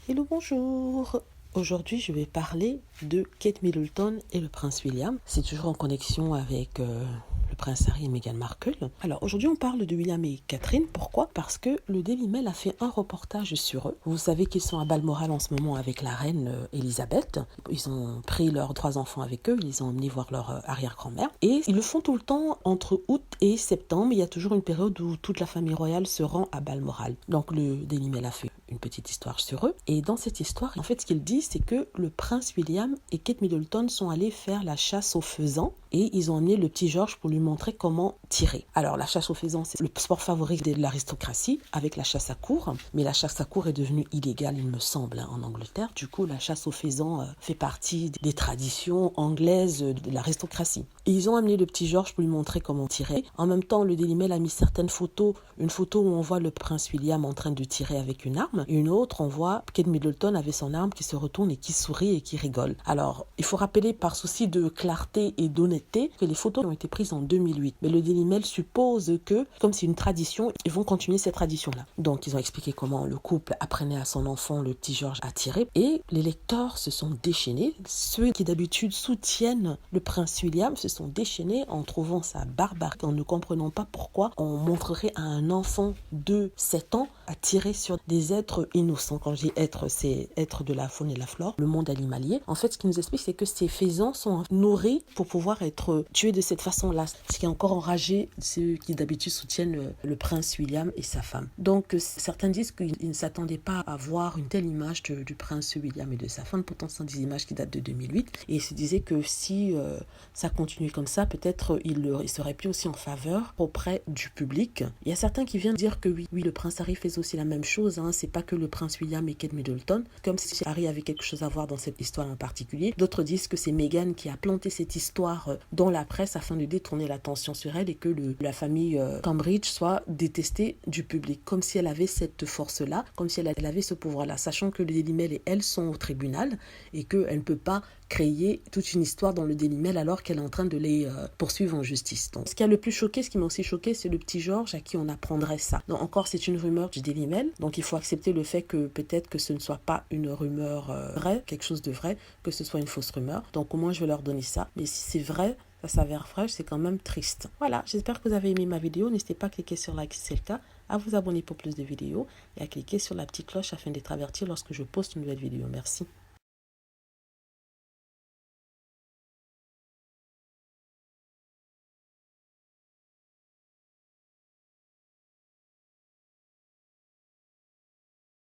Hello, bonjour. Aujourd'hui, je vais parler de Kate Middleton et le prince William. C'est toujours en connexion avec le prince Harry et Meghan Markle. Alors aujourd'hui, on parle de William et Catherine. Pourquoi? Parce que le Daily Mail a fait un reportage sur eux. Vous savez qu'ils sont à Balmoral en ce moment avec la reine Elisabeth. Ils ont pris leurs 3 enfants avec eux. Ils les ont emmenés voir leur arrière-grand-mère. Et ils le font tout le temps entre août et septembre. Il y a toujours une période où toute la famille royale se rend à Balmoral. Donc le Daily Mail a fait une petite histoire sur eux. Et dans cette histoire, en fait, ce qu'il dit, c'est que le prince William et Kate Middleton sont allés faire la chasse aux faisans et ils ont emmené le petit George pour lui montrer comment tirer. Alors, la chasse aux faisans, c'est le sport favori de l'aristocratie avec la chasse à courre. Mais la chasse à courre est devenue illégale, il me semble, en Angleterre. Du coup, la chasse aux faisans fait partie des traditions anglaises de l'aristocratie. Et ils ont amené le petit George pour lui montrer comment tirer. En même temps, le Daily Mail a mis certaines photos. Une photo où on voit le prince William en train de tirer avec une arme. Et une autre, on voit Kate Middleton avec son arme qui se retourne et qui sourit et qui rigole. Alors, il faut rappeler par souci de clarté et d'honnêteté que les photos ont été prises en 2008. Mais le Daily Mail suppose que, comme c'est une tradition, ils vont continuer cette tradition-là. Donc, ils ont expliqué comment le couple apprenait à son enfant, le petit George, à tirer. Et les lecteurs se sont déchaînés. Ceux qui d'habitude soutiennent le prince William se sont déchaînés en trouvant ça barbare, en ne comprenant pas pourquoi on montrerait à un enfant de 7 ans à tirer sur des êtres innocents. Quand je dis êtres, c'est êtres de la faune et la flore, le monde animalier. En fait, ce qui nous explique, c'est que ces faisans sont nourris pour pouvoir être tués de cette façon-là. Ce qui est encore enragé ceux qui d'habitude soutiennent le prince William et sa femme. Donc, certains disent qu'ils ne s'attendaient pas à voir une telle image du prince William et de sa femme. Pourtant, ce sont des images qui datent de 2008. Et ils se disaient que si ça continue comme ça, peut-être il serait plus aussi en faveur auprès du public. Il y a certains qui viennent dire que oui, le prince Harry fait aussi la même chose. C'est pas que le prince William et Kate Middleton, comme si Harry avait quelque chose à voir dans cette histoire en particulier. D'autres disent que c'est Meghan qui a planté cette histoire dans la presse afin de détourner l'attention sur elle et que la famille Cambridge soit détestée du public, comme si elle avait cette force-là, comme si elle avait ce pouvoir-là, sachant que le Daily Mail et elle sont au tribunal et qu'elle ne peut pas créer toute une histoire dans le Daily Mail alors qu'elle est en train de les poursuivre en justice. Donc, ce qui a le plus choqué, ce qui m'a aussi choqué, c'est le petit George à qui on apprendrait ça. Donc encore, c'est une rumeur du Daily Mail, donc il faut accepter le fait que peut-être que ce ne soit pas une rumeur vraie, quelque chose de vrai, que ce soit une fausse rumeur. Donc au moins je vais leur donner ça. Mais si c'est vrai, ça s'avère vrai, c'est quand même triste. Voilà, j'espère que vous avez aimé ma vidéo. N'hésitez pas à cliquer sur like si c'est le cas, à vous abonner pour plus de vidéos et à cliquer sur la petite cloche afin d'être averti lorsque je poste une nouvelle vidéo. Merci.